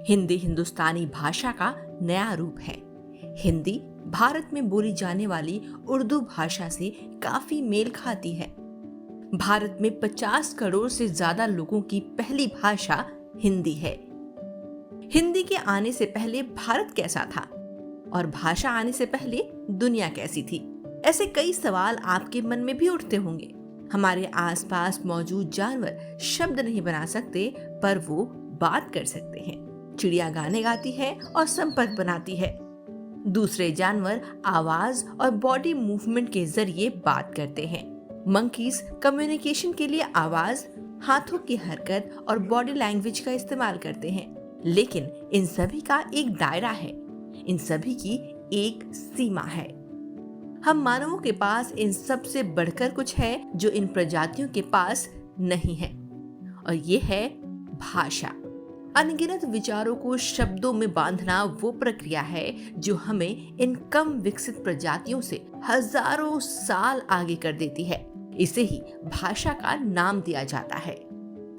हिंदी हिंदुस्तानी भाषा का नया रूप है। हिंदी भारत में बोली जाने वाली उर्दू भाषा से काफी मेल खाती है। भारत में 50 करोड़ से ज्यादा लोगों की पहली भाषा हिंदी है। हिंदी के आने से पहले भारत कैसा था और भाषा आने से पहले दुनिया कैसी थी? ऐसे कई सवाल आपके मन में भी उठते होंगे। हमारे आसपास मौजूद जानवर शब्द नहीं बना सकते, पर वो बात कर सकते हैं। चिड़िया गाने गाती है और संपर्क बनाती है। दूसरे जानवर आवाज और बॉडी मूवमेंट के जरिए बात करते हैं। मंकीज कम्युनिकेशन के लिए आवाज, हाथों की हरकत और बॉडी लैंग्वेज का इस्तेमाल करते हैं। लेकिन इन सभी का एक दायरा है, इन सभी की एक सीमा है। हम मानवों के पास इन सब से बढ़कर कुछ है जो इन प्रजातियों के पास नहीं है, और ये है भाषा। अनगिनत विचारों को शब्दों में बांधना वो प्रक्रिया है जो हमें इन कम विकसित प्रजातियों से हजारों साल आगे कर देती है। इसे ही भाषा का नाम दिया जाता है।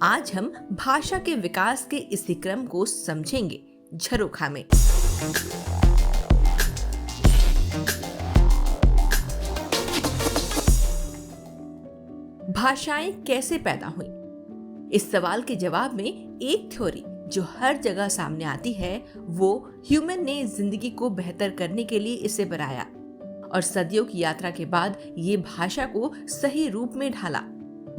आज हम भाषा के विकास के इसी क्रम को समझेंगे झरोखा में। भाषाएं कैसे पैदा हुई? इस सवाल के जवाब में एक थ्योरी जो हर जगह सामने आती है वो ह्यूमन ने जिंदगी को बेहतर करने के लिए इसे बनाया, और सदियों की यात्रा के बाद ये भाषा को सही रूप में ढाला।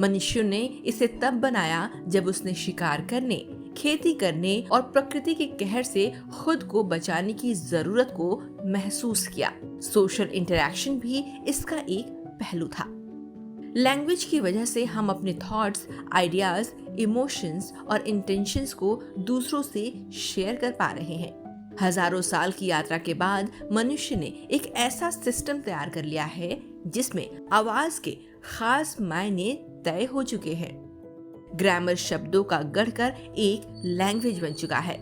मनुष्य ने इसे तब बनाया जब उसने शिकार करने, खेती करने और प्रकृति के कहर से खुद को बचाने की जरूरत को महसूस किया। सोशल इंटरैक्शन भी इसका एक पहलू था। लैंग्वेज की वजह से हम अपने थॉट्स, आइडियाज, इमोशंस और इंटेंशंस को दूसरों से शेयर कर पा रहे हैं। हजारों साल की यात्रा के बाद मनुष्य ने एक ऐसा सिस्टम तैयार कर लिया है जिसमें आवाज के खास मायने तय हो चुके हैं। ग्रामर शब्दों का गढ़कर एक लैंग्वेज बन चुका है।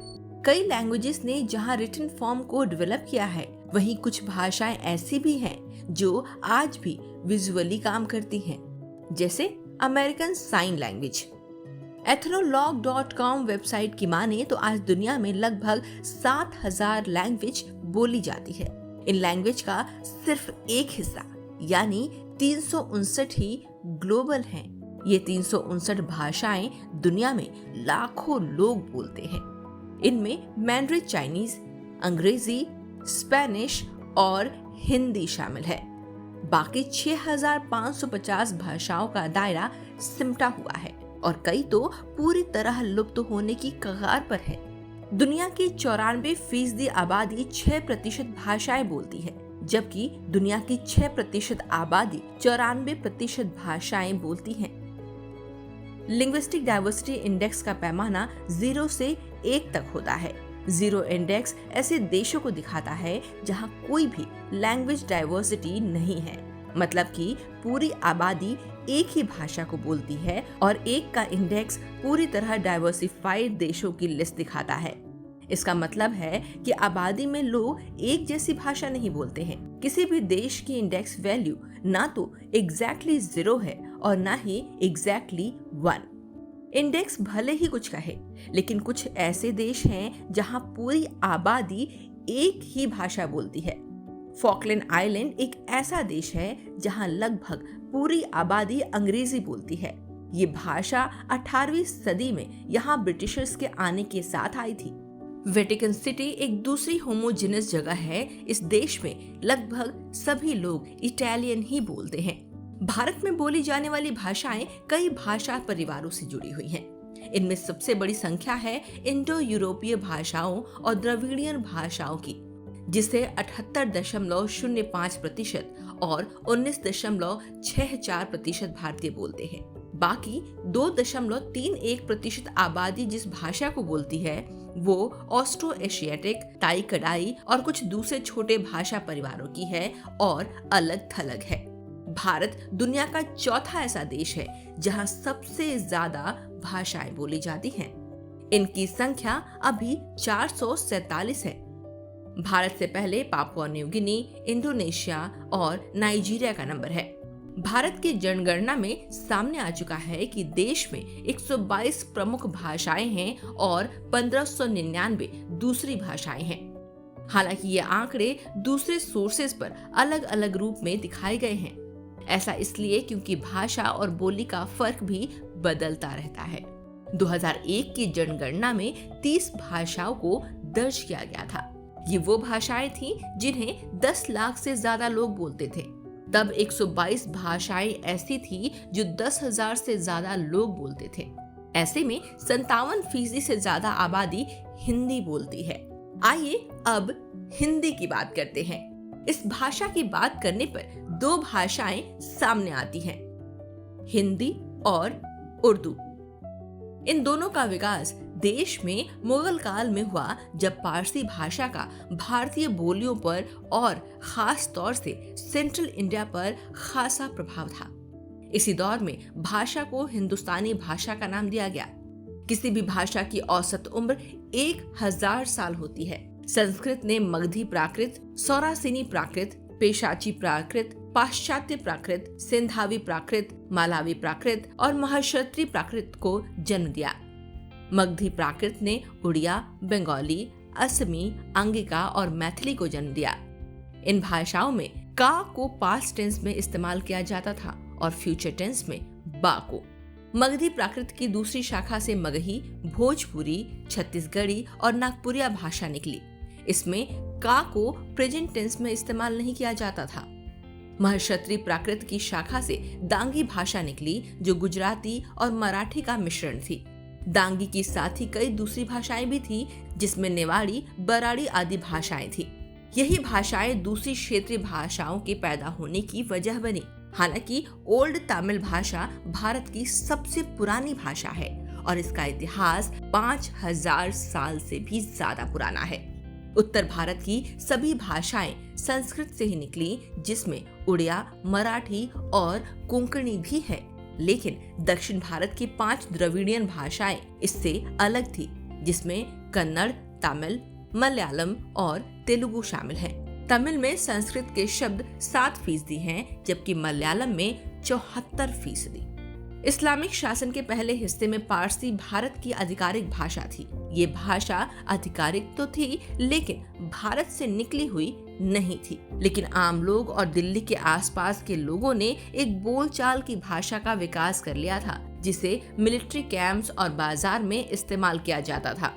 कई लैंग्वेजेस ने जहां रिटन फॉर्म को डेवलप किया है, वहीं कुछ भाषाएं ऐसी भी हैं जो आज भी विजुअली काम करती हैं, जैसे American sign language. ethnologue.com website की माने तो आज दुनिया में लगभग 7000 लैंग्वेज बोली जाती है। इन लैंग्वेज का सिर्फ एक हिस्सा यानी 359 ही ग्लोबल हैं। ये 359 भाषाएं दुनिया में लाखों लोग बोलते हैं। इनमें मैंड्रिन चाइनीज, अंग्रेजी, स्पेनिश और हिंदी शामिल है। बाकी 6550 भाषाओं का दायरा सिमटा हुआ है और कई तो पूरी तरह लुप्त होने की कगार पर है। दुनिया की 94% आबादी 6% भाषाएं बोलती है, जबकि दुनिया की 6% आबादी 94% भाषाएं बोलती हैं। लिंग्विस्टिक डाइवर्सिटी इंडेक्स का पैमाना 0 से 1 तक होता है। 0 इंडेक्स ऐसे देशों को दिखाता है जहां कोई भी लैंग्वेज डाइवर्सिटी नहीं है, मतलब कि पूरी आबादी एक ही भाषा को बोलती है, और 1 का इंडेक्स पूरी तरह डाइवर्सिफाइड देशों की लिस्ट दिखाता है। इसका मतलब है कि आबादी में लोग एक जैसी भाषा नहीं बोलते हैं। किसी भी देश की इंडेक्स वैल्यू ना तो एग्जैक्टली 0 है और ना ही एग्जैक्टली 1। इंडेक्स भले ही कुछ कहे, लेकिन कुछ ऐसे देश हैं जहां पूरी आबादी एक ही भाषा बोलती है। फॉकलैंड आइलैंड एक ऐसा देश है जहां लगभग पूरी आबादी अंग्रेजी बोलती है। ये भाषा 18वीं सदी में यहाँ ब्रिटिशर्स के आने के साथ आई थी। वेटिकन सिटी एक दूसरी होमोजेनस जगह है। इस देश में लगभग सभी लोग इटालियन ही बोलते हैं। भारत में बोली जाने वाली भाषाएं कई भाषा परिवारों से जुड़ी हुई हैं। इनमें सबसे बड़ी संख्या है इंडो यूरोपीय भाषाओं और द्रविड़ियन भाषाओं की, जिसे 78.05% और 19.64% भारतीय बोलते हैं। बाकी 2.31% आबादी जिस भाषा को बोलती है वो ऑस्ट्रो एशियाटिक, ताई कड़ाई और कुछ दूसरे छोटे भाषा परिवारों की है और अलग थलग है। भारत दुनिया का चौथा ऐसा देश है जहां सबसे ज्यादा भाषाएं बोली जाती हैं। इनकी संख्या अभी 447 है। भारत से पहले पापुआ न्यू गिनी, इंडोनेशिया और नाइजीरिया का नंबर है। भारत की जनगणना में सामने आ चुका है कि देश में 122 प्रमुख भाषाएं हैं और 1599 दूसरी भाषाएं हैं। हालांकि ये आंकड़े दूसरे सोर्सेज पर अलग अलग रूप में दिखाए गए हैं। ऐसा इसलिए क्योंकि भाषा और बोली का फर्क भी बदलता रहता है। 2001 की जनगणना में 30 भाषाओं को दर्ज किया गया था। ये वो भाषाएं थीं जिन्हें 10 लाख से ज्यादा लोग बोलते थे। तब 122 भाषाएं ऐसी थी जो 10,000 से ज्यादा लोग बोलते थे। ऐसे में 57% से ज्यादा आबादी हिंदी बोलती है। आइए अब हिंदी की बात करते हैं। इस भाषा की बात करने पर दो भाषाएं सामने आती हैं, हिंदी और उर्दू। इन दोनों का विकास देश में मुगल काल में हुआ, जब पारसी भाषा का भारतीय बोलियों पर और खास तौर से सेंट्रल इंडिया पर खासा प्रभाव था। इसी दौर में भाषा को हिंदुस्तानी भाषा का नाम दिया गया। किसी भी भाषा की औसत उम्र 1000 साल होती है। संस्कृत ने मगधी प्राकृत, सौरासिनी प्राकृत, पेशाची प्राकृत, पाश्चात्य प्राकृत, सिंधावी प्राकृत, मालावी प्राकृत और महाक्षत्री प्राकृत को जन्म दिया। मगधी प्राकृत ने उड़िया, बंगाली, असमी, अंगिका और मैथिली को जन्म दिया। इन भाषाओं में का को पास्ट टेंस में इस्तेमाल किया जाता था और फ्यूचर टेंस में बा को। मगधी प्राकृत की दूसरी शाखा से मगही, भोजपुरी, छत्तीसगढ़ी और नागपुरिया भाषा निकली। इसमें का को प्रेजेंट टेंस में इस्तेमाल नहीं किया जाता था। महाक्षत्री प्राकृत की शाखा से दांगी भाषा निकली, जो गुजराती और मराठी का मिश्रण थी। दांगी की साथ ही कई दूसरी भाषाएं भी थी, जिसमें नेवाड़ी, बराड़ी आदि भाषाएं थी। यही भाषाएं दूसरी क्षेत्रीय भाषाओं के पैदा होने की वजह बनी। हालांकि ओल्ड तमिल भाषा भारत की सबसे पुरानी भाषा है और इसका इतिहास 5000 साल से भी ज्यादा पुराना है। उत्तर भारत की सभी भाषाएं संस्कृत से ही निकली, जिसमें उड़िया, मराठी और कोंकणी भी है। लेकिन दक्षिण भारत की 5 द्रविड़ियन भाषाएं इससे अलग थी, जिसमें कन्नड़, तमिल, मलयालम और तेलुगु शामिल हैं। तमिल में संस्कृत के शब्द 7% हैं, जबकि मलयालम में 74%। इस्लामिक शासन के पहले हिस्से में पारसी भारत की आधिकारिक भाषा थी। ये भाषा आधिकारिक तो थी, लेकिन भारत से निकली हुई नहीं थी। लेकिन आम लोग और दिल्ली के आसपास के लोगों ने एक बोलचाल की भाषा का विकास कर लिया था, जिसे मिलिट्री कैंप्स और बाजार में इस्तेमाल किया जाता था।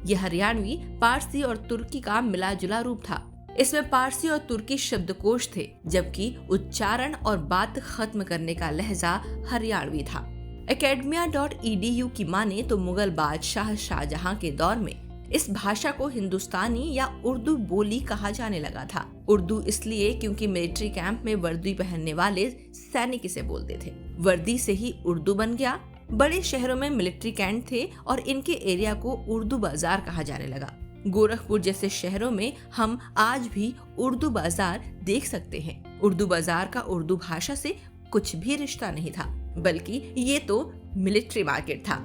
यह हरियाणवी, पारसी और तुर्की का मिला जुला रूप था। इसमें पारसी और तुर्की शब्दकोश थे, जबकि उच्चारण और बात खत्म करने का लहजा हरियाणवी था। academia.edu की माने तो मुगल बादशाह शाहजहां के दौर में इस भाषा को हिंदुस्तानी या उर्दू बोली कहा जाने लगा था। उर्दू इसलिए क्योंकि मिलिट्री कैंप में वर्दी पहनने वाले सैनिक इसे बोलते थे। वर्दी से ही उर्दू बन गया। बड़े शहरों में मिलिट्री कैंट थे और इनके एरिया को उर्दू बाजार कहा जाने लगा। गोरखपुर जैसे शहरों में हम आज भी उर्दू बाजार देख सकते हैं। उर्दू बाजार का उर्दू भाषा से कुछ भी रिश्ता नहीं था, बल्कि ये तो मिलिट्री मार्केट था।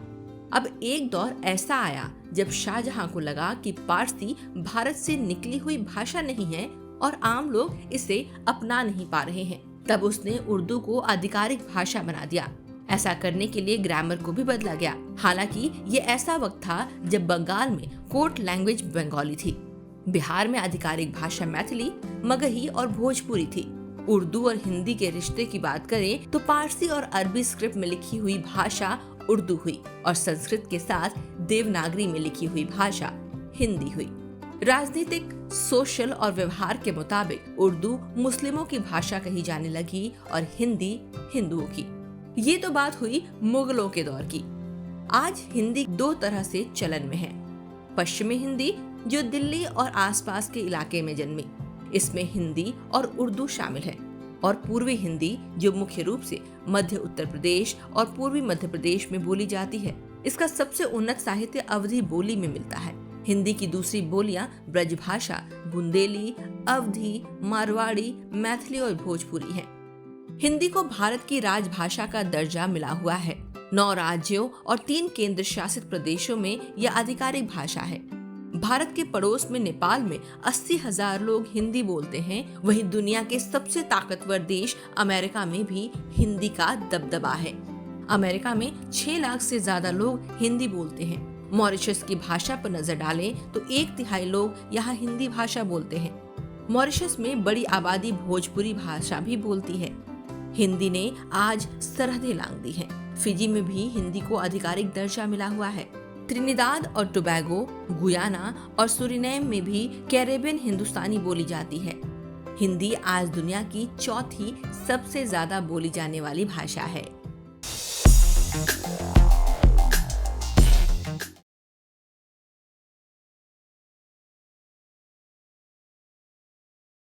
अब एक दौर ऐसा आया जब शाहजहां को लगा कि पारसी भारत से निकली हुई भाषा नहीं है और आम लोग इसे अपना नहीं पा रहे हैं। तब उसने उर्दू को आधिकारिक भाषा बना दिया। ऐसा करने के लिए ग्रामर को भी बदला गया। हालांकि ये ऐसा वक्त था जब बंगाल में कोर्ट लैंग्वेज बंगाली थी। बिहार में आधिकारिक भाषा मैथिली, मगही और भोजपुरी थी। उर्दू और हिंदी के रिश्ते की बात करें तो पारसी और अरबी स्क्रिप्ट में लिखी हुई भाषा उर्दू हुई और संस्कृत के साथ देवनागरी में लिखी हुई भाषा हिंदी हुई। राजनीतिक, सोशल और व्यवहार के मुताबिक उर्दू मुस्लिमों की भाषा कही जाने लगी और हिंदी हिंदुओं की। ये तो बात हुई मुगलों के दौर की। आज हिंदी दो तरह से चलन में है। पश्चिमी हिंदी, जो दिल्ली और आसपास के इलाके में जन्मी, इसमें हिंदी और उर्दू शामिल है, और पूर्वी हिंदी, जो मुख्य रूप से मध्य उत्तर प्रदेश और पूर्वी मध्य प्रदेश में बोली जाती है। इसका सबसे उन्नत साहित्य अवधी बोली में मिलता है। हिंदी की दूसरी बोलियां ब्रजभाषा, बुंदेली, अवधी, मारवाड़ी, मैथिली और भोजपुरी हैं। हिंदी को भारत की राजभाषा का दर्जा मिला हुआ है। 9 राज्यों और 3 केंद्र शासित प्रदेशों में यह आधिकारिक भाषा है। भारत के पड़ोस में नेपाल में 80,000 लोग हिंदी बोलते हैं। वहीं दुनिया के सबसे ताकतवर देश अमेरिका में भी हिंदी का दबदबा है। अमेरिका में 6 लाख से ज्यादा लोग हिंदी बोलते हैं। मॉरिशस की भाषा पर नजर डालें तो 1/3 लोग यहाँ हिंदी भाषा बोलते हैं। मॉरिशस में बड़ी आबादी भोजपुरी भाषा भी बोलती है। हिंदी ने आज सरहदें लांघ दी हैं। फिजी में भी हिंदी को आधिकारिक दर्जा मिला हुआ है। त्रिनिदाद और टोबैगो, गुयाना और सूरीनेम में भी कैरेबियन हिंदुस्तानी बोली जाती है। हिंदी आज दुनिया की चौथी सबसे ज्यादा बोली जाने वाली भाषा है।